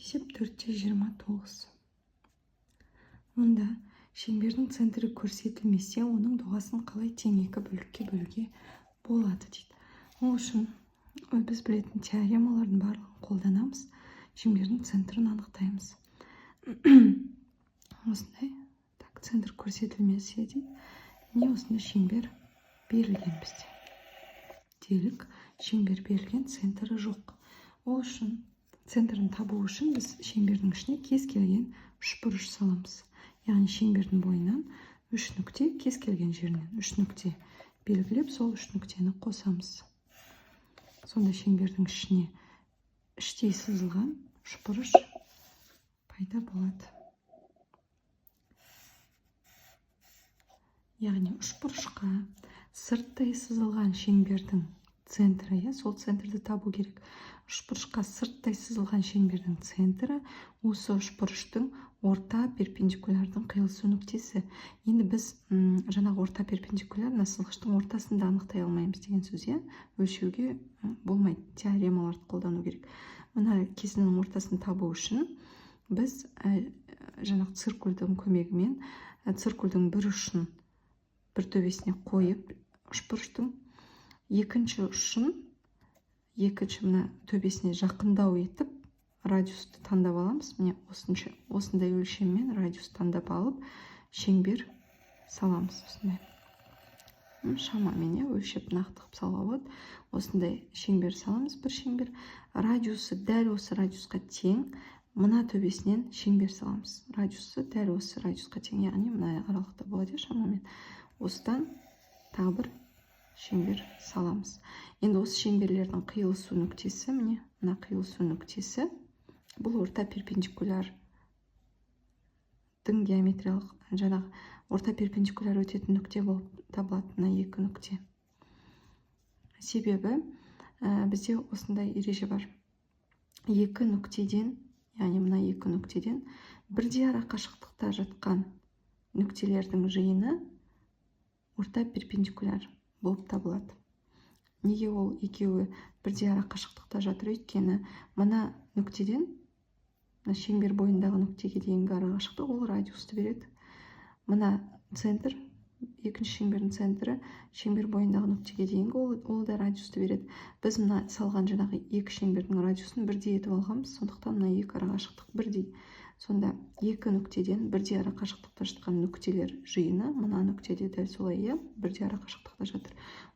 Есеп 429. Онда шеңбердің центрі көрсетілмесе, оның доғасын қалай тең екі бөлікке бөлуге болады дейді. Ол үшін біз білетін теоремалардың барлығын қолданамыз. Шеңбердің центрін анықтаймыз. Осындай, центр көрсетілмесе дейді. Не осындай шеңбер берілген бізде. Делік шеңбер берілген, центрі жоқ. Ол үшін центрін табу үшін біз шеңбердің ішіне кез келген үшбұрыш саламыз. Яғни шеңбердің бойынан үш нүкте, кез келген жерінен үш нүкте белгілеп, сол үш нүктені қосамыз. Сонда шеңбердің ішіне іштей сызылған үшбұрыш пайда болады. Яғни үшбұрышқа сырттай сызылған шеңбердің центрі, сол центрді табу керек. Үшбұрышқа сырттай сызылған шеңбердің центрі осы үшбұрыштың орта перпендикулярдың қиылысу нүктесі. Енді біз жаңағы орта перпендикуляр сызғыштың ортасында анықтай алмаймыз деген сөз, өлшеуге болмайды, теоремаларды қолдану керек. Мына кесіннің ортасын табу үшін біз жаңағы циркульдің көмегімен циркульдің бір ұшын бір төбесіне қойып, үшбұрыштың екінші ұшын мына төбесіне жақындау етіп, радиусты таңдап аламыз. Міне осындай өлшеммен радиус таңдап алып, шеңбер саламыз. Шамамен өлшеп нақтығып салуға болады. Осындай шеңбер саламыз, бір шеңбер. Радиусы дәл осы радиусқа тең, мына төбесінен шеңбер саламыз. Радиусы дәл осы радиусқа тең, яғни мына аралықта болады шамамен. Осыдан тағы бір шеңбер саламыз. Енді осы шеңберлердің қиылысу нүктесі, міне мына қиылысу нүктесі, бұл орта перпендикулярдың геометриялық, жаңағы орта перпендикуляр өтетін нүкте болып табылады, мына екі нүкте. Себебі бізде осындай ереже бар. Екі нүктеден, яғни мына екі нүктеден бірдей ара қашықтықта жатқан нүктелердің жиыны орта перпендикуляр болып табылады. Неге ол екеуі бірдей ара қашықтықта жатыр? Өйткені мына нүктеден шеңбер бойындағы нүктеге дейінгі ара қашықтық ол радиусты береді. Мына центр, екінші шеңбердің центрі шеңбер бойындағы нүктеге дейінгі ол да радиусты береді. Біз мына салған жаңағы екі шеңбердің радиусын бірдей етіп алғанбыз, сондықтан мына екі ара қашықтық бірдей. Сонда екі нүктеден бірдей ара қашықтықта жатқан нүктелер жиыны мына нүктеде дәл солай, бірдей ара қашықтықта жатыр.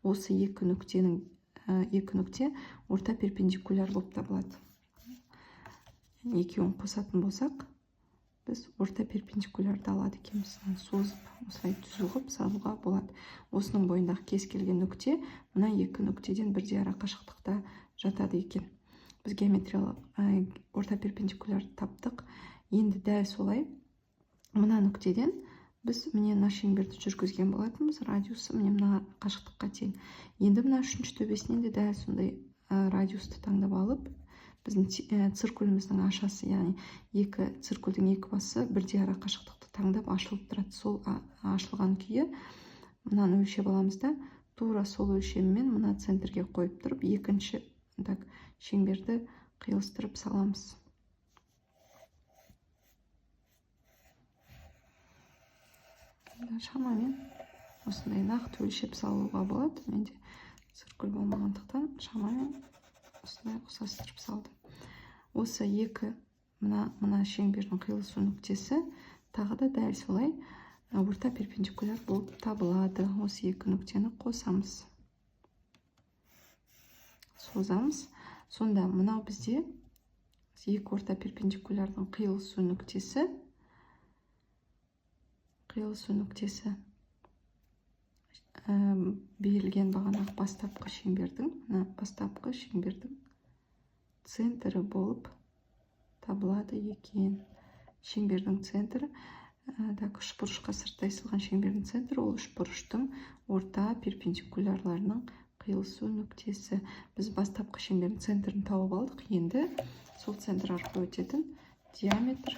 Осы екі нүкте орта перпендикуляр болып табылады. Екеуін қосатын болсақ, біз орта перпендикулярды алады екенбіз. Созып, осылай түзу қылып салуға болады. Осының бойындағы кез келген нүкте мына екі нүктеден бірдей ара қашықтықта жатады екен. Біз геометриялық орта перпендикулярды таптық. Енді дәл солай мына нүктеден біз міне мына шеңберді жүргізген болатынбыз, радиусы міне мына қашықтыққа тең. Енді мына үшінші төбесінен де дәл сондай радиусты таңдап алып, біздің циркуліміздің ашасы, яғни екі циркульдің екі басы бірдей ара қашықтықты таңдап ашылып тұрады. Сол ашылған күйі мынаны өлшеп аламыз да, тура сол өлшеммен мына центрге қойып тұрып, екінші шеңберді қиылыстырып саламыз. Шамамен осындай нақты өлшеп салуға болады. Менде циркуль болмағандықтан шамамен осындай ұқсастырып салдым. Осы екі мына шеңбердің қиылысу нүктесі тағы да дәл солай орта перпендикуляр болып табылады. Осы екі нүктені қосамыз, созамыз. Сонда мынау бізде екі орта перпендикулярдың қиылысу нүктесі берілген бағанағы бастапқы шеңбердің центрі болып табылады екен. Шеңбердің центрі, үшбұрышқа сырттай сызылған шеңбердің центрі ол үшбұрыштың орта перпендикулярларының қиылысу нүктесі. Біз бастапқы шеңбердің центрін тауып алдық. Енді сол центр арқылы өтетін диаметр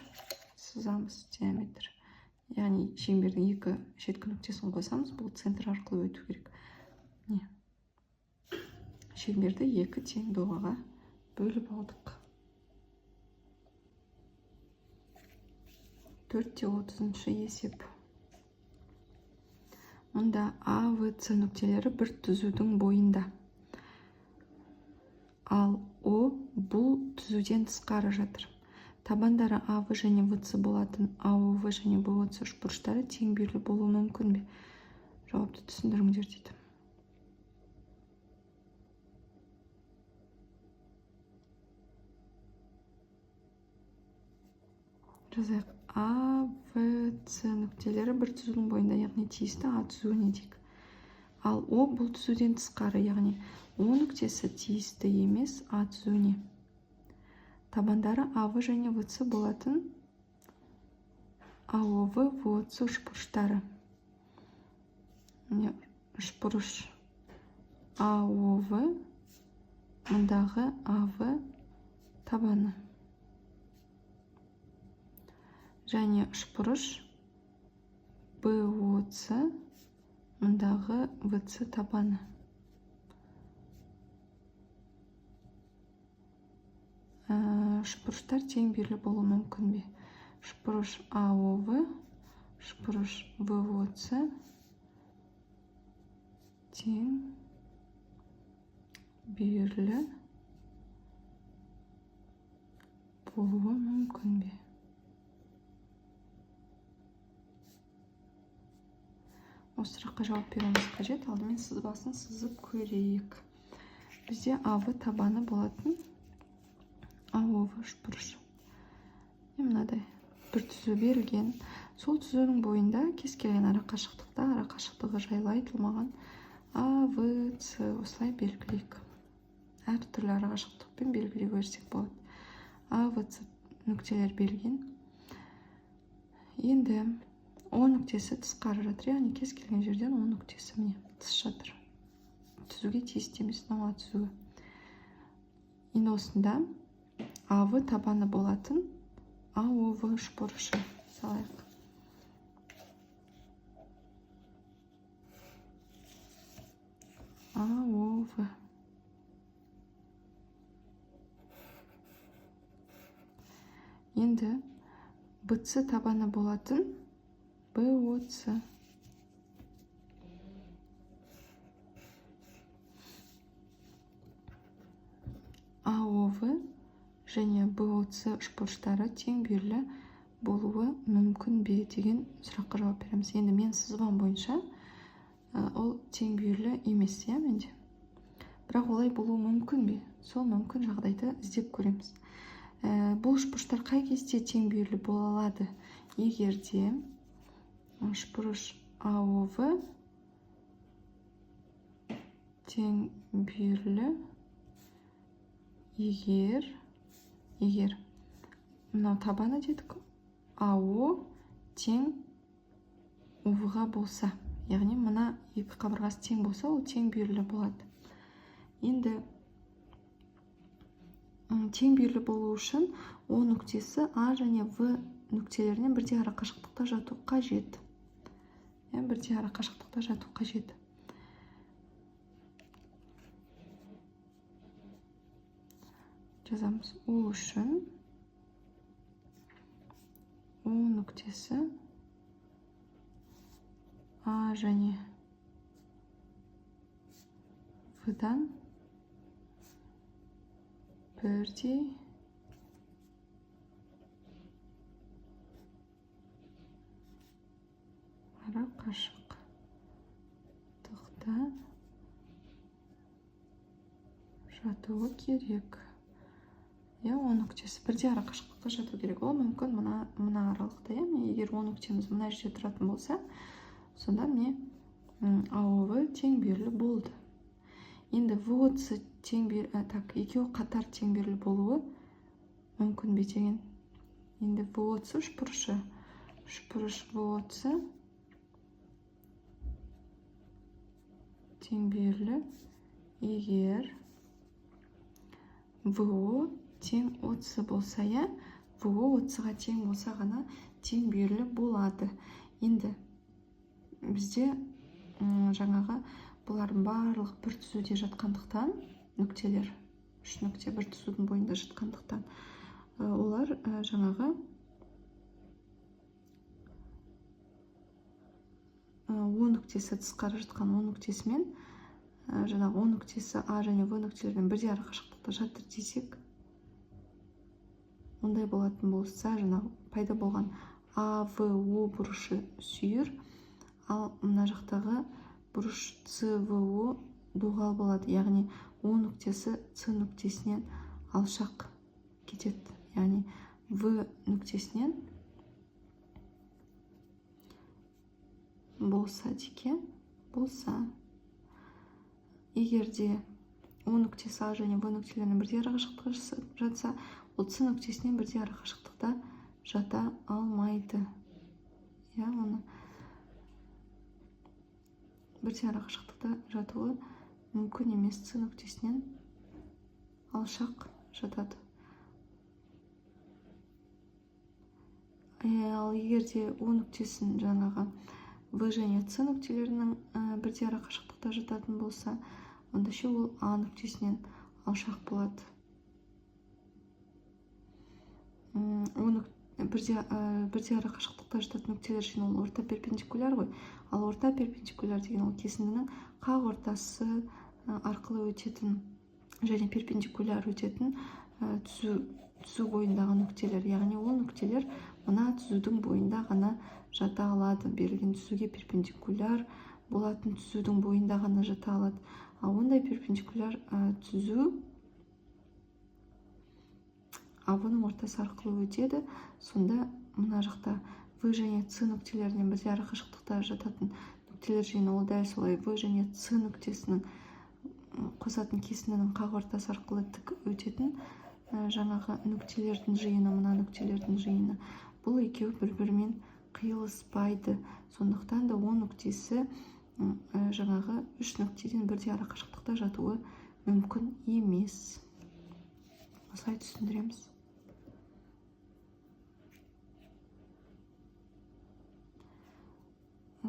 сызамыз, диаметр. Яғни шеңбердің екі шеткі нүктесін қосамыз, бұл центр арқылы өту керек. Шеңберді екі тең доғаға бөліп алдық. 4/30 есеп. Мұнда А, В, С нүктелері бір түзудің бойында. Ал О бұл түзуден тысқары жатыр. Табандары А, В және В, С болатын А, О, В және В, О, С үшбұрыштары тең бүйірлі болуы мүмкін бе? Жауапты түсіндіріңдер дейді. Жазайық. А, В, С нүктелері бір түзудің бойында, яғни тиісті А түзуіне дейік. Ал О бұл түзуден тысқары, яғни О нүктесі тиісті емес А түзуіне. Табандары А, В және В, С болатын А, О, В, В, О, С үшбұрыштары. Үшбұрыш А, О, В, мұндағы А, В табаны. Және үшбұрыш Б, О, С, мұндағы В, С табаны. Үшбұрыштар тең бүйірлі болуы мүмкін бе? Үшбұрыш А, О, В, үшбұрыш В, О, С тең бүйірлі болуы мүмкін бе? Осы сұраққа жауап беруіміз қажет. Алдымен сызбасын сызып көрейік. Бізде А, В табаны болатын А, О, В үшбұрыш. Мынадай бір түзу берілген. Сол түзудің бойында кез келген арақашықтықта, арақашықтығы жайлы айтылмаған А, В, С осылай белгілейік. Әр түрлі арақашықтықпен белгілей берсек болады. А, В, С нүктелер берілген. Енді О нүктесі тысқары жатыр, яғни кез келген жерден О нүктесі міне тыс жатыр. Түзуге тиісті емес, мына түзуі. Енді осында А, В табаны болатын А, О, В үшбұрышы салайық. А, О, В. Енді Б, С табаны болатын Б, О, С. А, О, В және Б, О, С үшбұрыштары тең бүйірлі болуы мүмкін бе деген сұраққа жауап береміз. Енді мен сызбам бойынша ол тең бүйірлі емес, менде. Бірақ олай болуы мүмкін бе? Сол мүмкін жағдайды іздеп көреміз. Бұл үшбұрыштар қай кезде тең бүйірлі бола алады? Егерде үшбұрыш А, О, В тең бүйірлі егер мынау табаны дедік, А, О тең О, В-ға болса, яғни мына екі қабырғасы тең болса, ол тең бүйірлі болады. Енді тең бүйірлі болу үшін О нүктесі А және В нүктелерінен бірдей арақашықтықта жату қажет. Бірдей арақашықтықта жату қажет. Жазамыз. Ол үшін О нүктесі А және В-дан бірдей арақашықтықта жатуы керек. О нүктесі бірдей арақашықтықта жату керек. Ол мүмкін мына аралықта. Егер О нүктеміз мына жерде тұратын болса, сонда міне А, О, В тең бүйірлі болды. Енді В, О, С тең бүйірлі, екеуі қатар тең бүйірлі болуы мүмкін бе деген. Енді В, О, С үшбұрыш В, О, С тең бүйірлі егер В, О тең О, С болса, В, О, С-ға тең болса ғана тең бүйірлі болады. Енді бізде жаңағы бұлардың барлық бір түзуде жатқандықтан, нүктелер, үш нүкте бір түзудің бойында жатқандықтан, олар жаңағы О нүктесі тысқары жатқан О нүктесімен жаңағы О нүктесі А және В нүктелерден бірдей арақашықтықта жатыр десек, ондай болатын болса, жаңағы пайда болған АВО бұрышы сүйір, ал мына жақтағы бұрыш ЦВО доғал болады. Яғни О нүктесі С нүктесінен алшақ кетеді. Яғни В нүктесінен болса деке, болса, егерде О нүктесі А және В нүктелерінің бірдей арақашықтықта жатса, ол С нүктесінен бірдей арақашықтықта жата алмайды. Оны бірдей арақашықтықта жатуы мүмкін емес, С нүктесінен алшақ жатады. Ал егерде О нүктесін жаңағы В және С нүктелерінің бірдей арақашықтықта жататын болса, онда ше ол А нүктесінен алшақ болады. Бірдей арақашықтықта жататын нүктелер үшін ол орта перпендикуляр ғой. Ал орта перпендикуляр деген ол кесіндінің қақ ортасы арқылы өтетін және перпендикуляр өтетін түзу бойындағы нүктелер. Яғни ол нүктелер мына түзудің бойында ғана жата алады. Берілген түзуге перпендикуляр болатын түзудің бойында ғана жата алады. Ал ондай перпендикуляр түзу АВ-ның ортасы арқылы өтеді. Сонда мына жақта В және С нүктелерінен бірдей арақашықтықта жататын нүктелер жиыны ол дәл солай В және С нүктесінің қосатын кесіндінің қақ ортасы арқылы тік өтетін жаңағы нүктелердің жиыны, мына нүктелердің жиыны. Бұл екеуі бір-бірімен қиылыспайды. Сондықтан да О нүктесі жаңағы үш нүктеден бірдей арақашықтықта жатуы мүмкін емес. Осылай түсіндіреміз.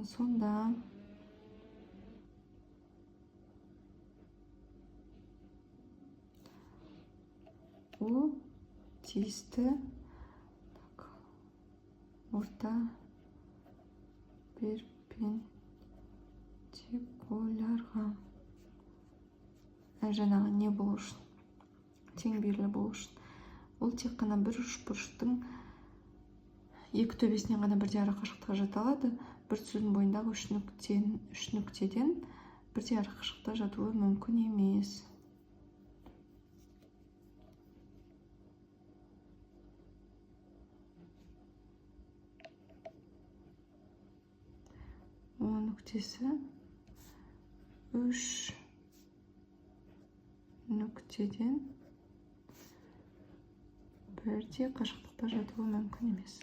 Сонда О тиісті орта перпендикулярға жаңағы не болу үшін, теңберлі болу үшін, ол тек қана бір үшбұрыштың екі төбесінен ғана бірдей арақашықтыққа жата алады. Бір түзудің бойындағы үш нүктеден бірдей арақашықтықта жатуы мүмкін емес. О нүктесі үш нүктеден бірдей қашықтықта жатуы мүмкін емес.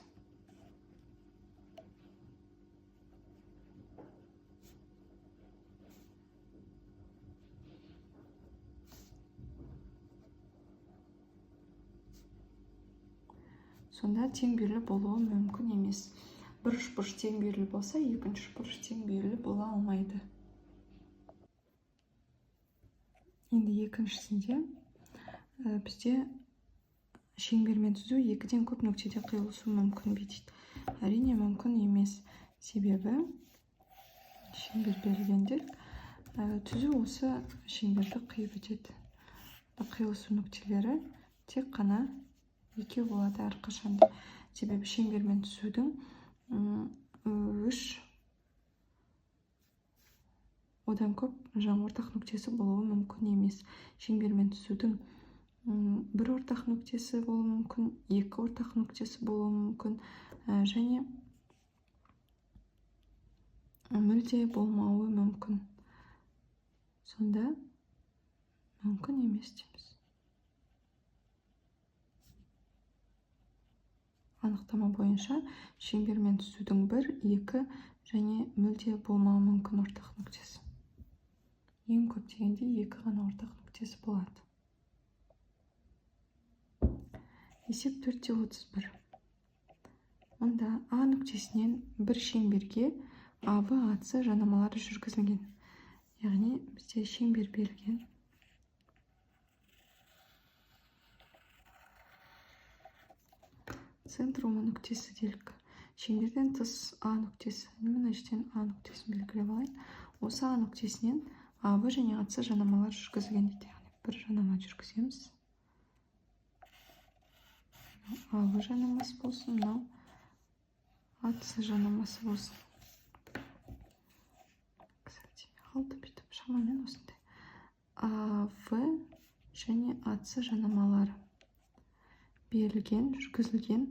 Сонда теңберлі болуы мүмкін емес. Бір үшбұрыш теңберлі болса, екінші үшбұрыш теңберлі бола алмайды. Енді екіншісінде бізде шеңбермен түзу екіден көп нүктеде қиылысуы мүмкін бе дейді. Әрине мүмкін емес. Себебі шеңбер берілгенде түзу осы шеңберді қиып өтеді. Қиылысу нүктелері тек қана екеу болады әрқашанда. Себебі шеңбермен түзудің үш одан көп жаңа ортақ нүктесі болуы мүмкін емес. Шеңбермен түзудің бір ортақ нүктесі болуы мүмкін, екі ортақ нүктесі болуы мүмкін, және мүлде болмауы мүмкін. Сонда мүмкін емес дейміз. Анықтама бойынша шеңбермен түзудің бір, екі және мүлде болмауы мүмкін ортақ нүктесі. Ең көп дегенде екі ғана ортақ нүктесі болады. Есеп 4-31. Онда А нүктесінен бір шеңберге АВ АС жанамалары жүргізілген. Яғни бізде шеңбер берілген. Центр О нүктесі делік. шеңберден тыс А нүктесі. Мына жерден А нүктесін белгілеп алайын. Осы А нүктесінен АВ және АЦ жанамалар жүргізілген дейді. Бір жанама жүргіземіз. АВ жанамасы болсын, мынау АЦ жанамасы болсын. Қалды бүйтіп, шамамен осындай. АВ және АЦ жанамалары берілген, жүргізілген.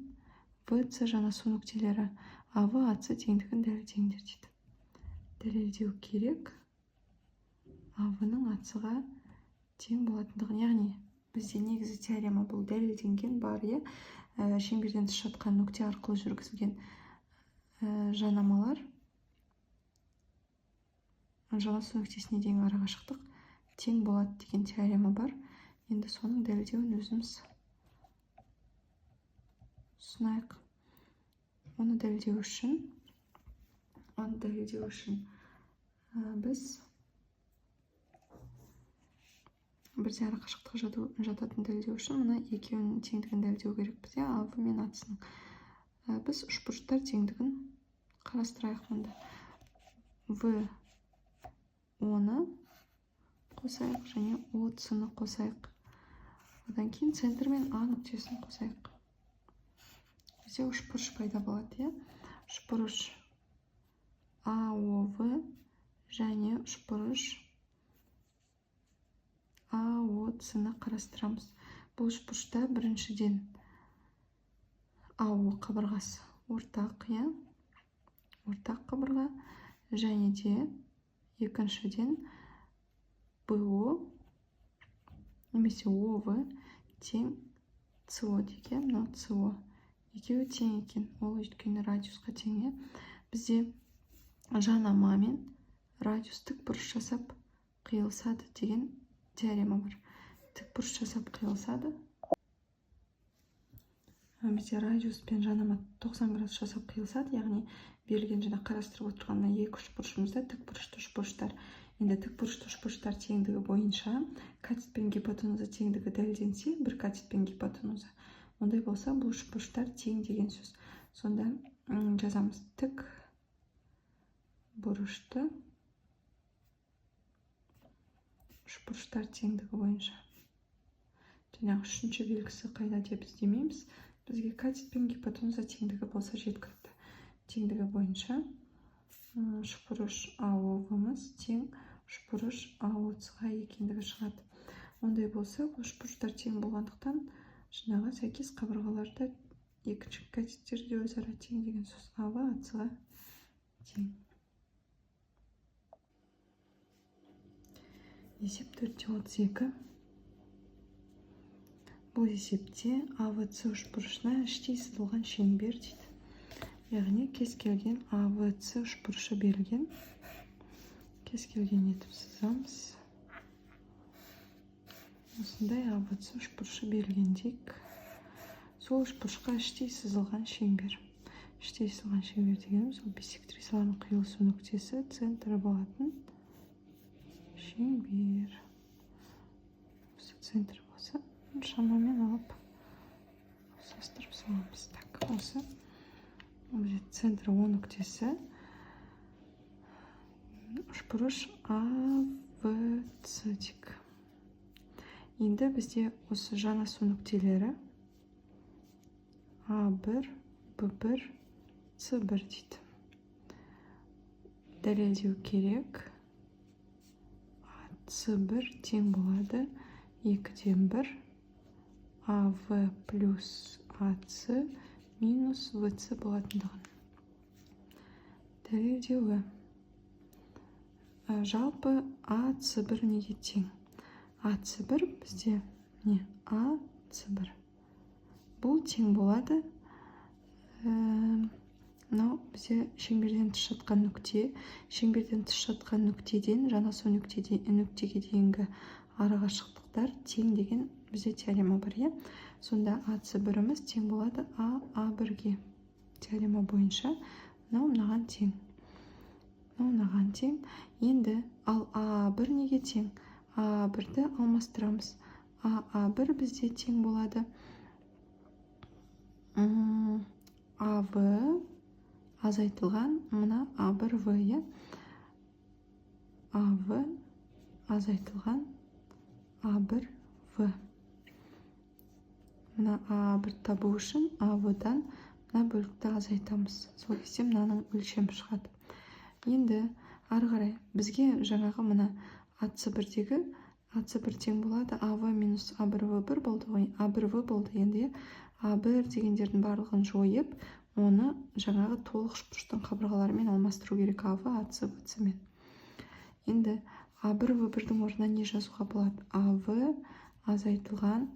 ВЦ жанасу нүктелері АВ, АЦ теңдігін дәлелдеңдер дейді. Дәлелдеу керек АВ-ның АЦ-ға тең болатындығын, яғни бізде негізі теорема бұл дәлелденген бар, шеңберден тыс жатқан нүкте арқылы жүргізілген жанамалар жанасу нүктесіне дейін арақашықтық тең болады деген теорема бар. Енді соның дәлелдеуін өзіміз ұсынайық. Оны дәлелдеу үшін біз бірде арақашықтыққа жататын дәлелдеу үшін мына екеуінің теңдігін дәлелдеу керек бізде, АВ мен АЦ-ның. Біз үшбұрыштар теңдігін қарастырайық мұнда. В оны қосайық және ОЦ-ны қосайық. Одан кейін центр мен А нүктесін қосайық. Бізде үшбұрыш пайда болады, үшбұрыш АОВ және үшбұрыш АОЦ-ны қарастырамыз. Бұл үшбұрышта біріншіден АО қабырғасы ортақ, ортақ қабырға, және де екіншіден БО немесе ОВ тең СО деген, мынау СО. Екеуі тең екен, ол өйткені радиусқа тең. Бізде жанама мен радиус тік бұрыш жасап қиылысады деген теорема бар. Тік бұрыш жасап қиылысады. Бізде радиус пен жанама 90 градус жасап қиылысады, яғни берілген жаңа қарастырып отырғанда екі үшбұрышымызда тік бұрышты үшбұрыштар. Енді тік бұрышты үшбұрыштар теңдігі бойынша катет пен гипотенуза теңдігі дәлелденсе, бір катет пен гипотенуза. Ондай болса, бұл үшбұрыштар тең деген сөз. Сонда жазамыз тік бұрышты үшбұрыштар теңдігі бойынша. Жаңағы үшінші белгісі қайда деп іздемейміз. Бізге катет пен гипотенуза теңдігі болса жеткілікті. Теңдігі бойынша үшбұрыш АОВ-мыз тең үшбұрыш АОЦ-ға екендігі шығады. Ондай болса, бұл үшбұрыштар тең болғандықтан жаңағы сәйкес қабырғаларда екінші катеттерде өзара тең деген сөз. АВ АЦ-ға тең. Есеп 4-32. Бұл есепте АВЦ үшбұрышына іштей сызылған шеңбер дейді. Яғни кез келген АВЦ үшбұрышы берілген. Кез келген етіп сызамыз. Осындай АВЦ үшбұрышы берілген дейік. Сол үшбұрышқа іштей сызылған шеңбер. Іштей сызылған шеңбер дегеніміз ол биссектрисалардың қиылысу нүктесі центрі болатын шеңбер. Осы центр болса, шамамен алып састырып саламыз. Осы центрі О нүктесі үшбұрыш АВЦ дейік. Енді бізде осы жанасу нүктелері А1, Б1, С1 дейді. Дәлелдеу керек. С1 тең болады 2-ден 1 АВ плюс АЦ минус ВЦ болатындығын. Дәлелдеуі. Жалпы АЦ1 неге тең? АЦ1 бізде не? АЦ1. Бұл тең болады. Мынау бізде шеңберден тыс жатқан нүкте. Шеңберден тыс жатқан нүктеден жанасу нүктеге дейінгі арақашықтықтар тең деген бізде теорема бар, Сонда АЦ1-іміз тең болады А1-ге. Теорема бойынша мынаған тең. Мынаған тең. Енді ал А1 неге тең? А1-ді алмастырамыз. А1 бізде тең болады АВ азайтылған мына А1В, иә, АВ азайтылған А1В. Мына А1 табу үшін АВ-дан мына бөлікті азайтамыз. Сол кезде мынаның өлшемі шығады. Енді ары қарай бізге жаңағы мына АС1-дегі АС1 тең болады АВ минус А1В 1 болды ғой. А1В болды. Енді А1 дегендердің барлығын жойып, оны жаңағы толық үшбұрыштың қабырғаларымен алмастыру керек АВ АС1-мен. Енді А1В1-дің орнына не жазуға болады? АВ азайтылған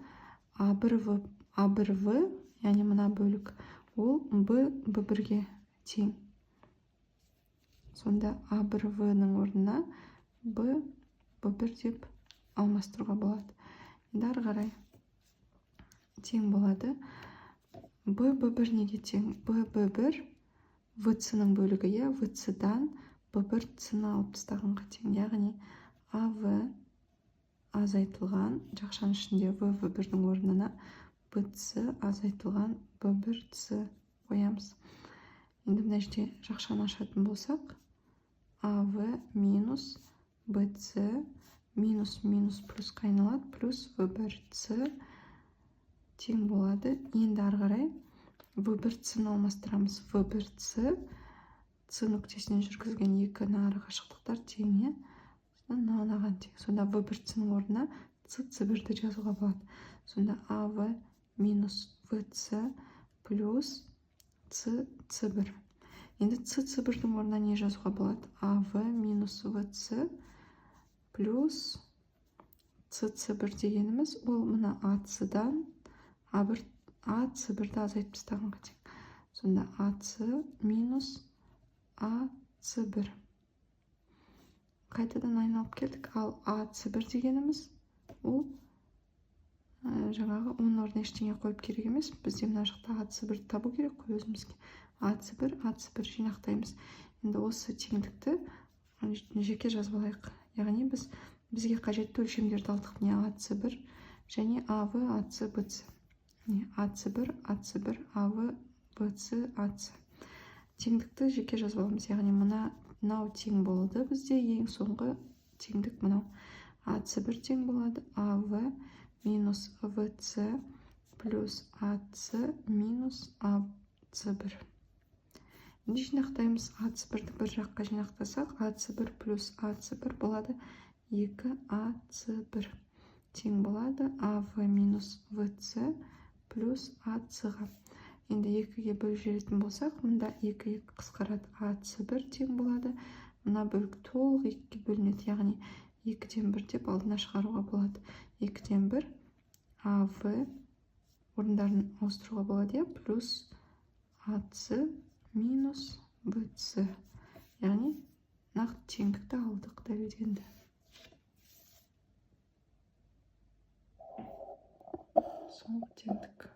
А1В, яғни мына бөлік, ол Б1-ге тең. Сонда А1В-ның орнына Б1 деп алмастыруға болады. Енді ары қарай тең болады. Б1 неге тең? Б1 ВЦ-ның бөлігі, иә, ВЦ-дан Б1 С-ны алып тастағанға тең. Яғни АВ азайтылған, жақшаның ішінде В1-дің орнына БЦ азайтылған Б1 С қоямыз. Енді мына жерде жақшаны ашатын болсақ, АВ минус БЦ минус плюсқа айналады, плюс В1 С тең болады. Енді ары қарай В1 С-ны алмастырамыз. В1 С нүктесінен жүргізген екі ары қашықтықтар тең, мынаған тең. Сонда В1 С-ның орнына С1-ді жазуға болады. Сонда АВ минус ВЦ плюс С1. Енді С1-дің орнына не жазуға болады? АВ минус ВЦ плюс С1 дегеніміз, ол мына АС-дан АС1-ді азайтып тастағанға тең. Сонда АС минус АС1. Қайтадан айналып келдік. Ал АС1 дегеніміз, ол жаңағы оның орнына ештеңе қойып керек емес. Бізде мына жақта АС1 табу керек қой өзімізге. АС1 жинақтаймыз. Енді осы теңдікті жеке жазып алайық. Яғни бізге қажетті өлшемдерді алдық. Не АС1 және АВ АС1. АС1 АВ БЦ АС. Теңдікті жеке жазып аламыз. Яғни мынау тең болды. Бізде ең соңғы теңдік мынау. АС1 тең болады АВ минус ВЦ плюс АС минус АС1. Енді жинақтаймыз. АС1-ді бір жаққа жинақтасақ, АС1 плюс АС1 болады 2АС1. Тең болады АВ минус ВЦ плюс АС-ға. Енді 2-ге бөліп жіберетін болсақ, мұнда 2 қысқарады. АС1 тең болады. Мына бөлік толық 2-ге бөлінеді. Яғни 2-ден 1 деп алдына шығаруға болады. 2-ден 1 АВ орындарын ауыстыруға болады, плюс АС минус ВЦ. Яғни нақты теңдікті алдық, дәлелденді. Соңғы теңдік.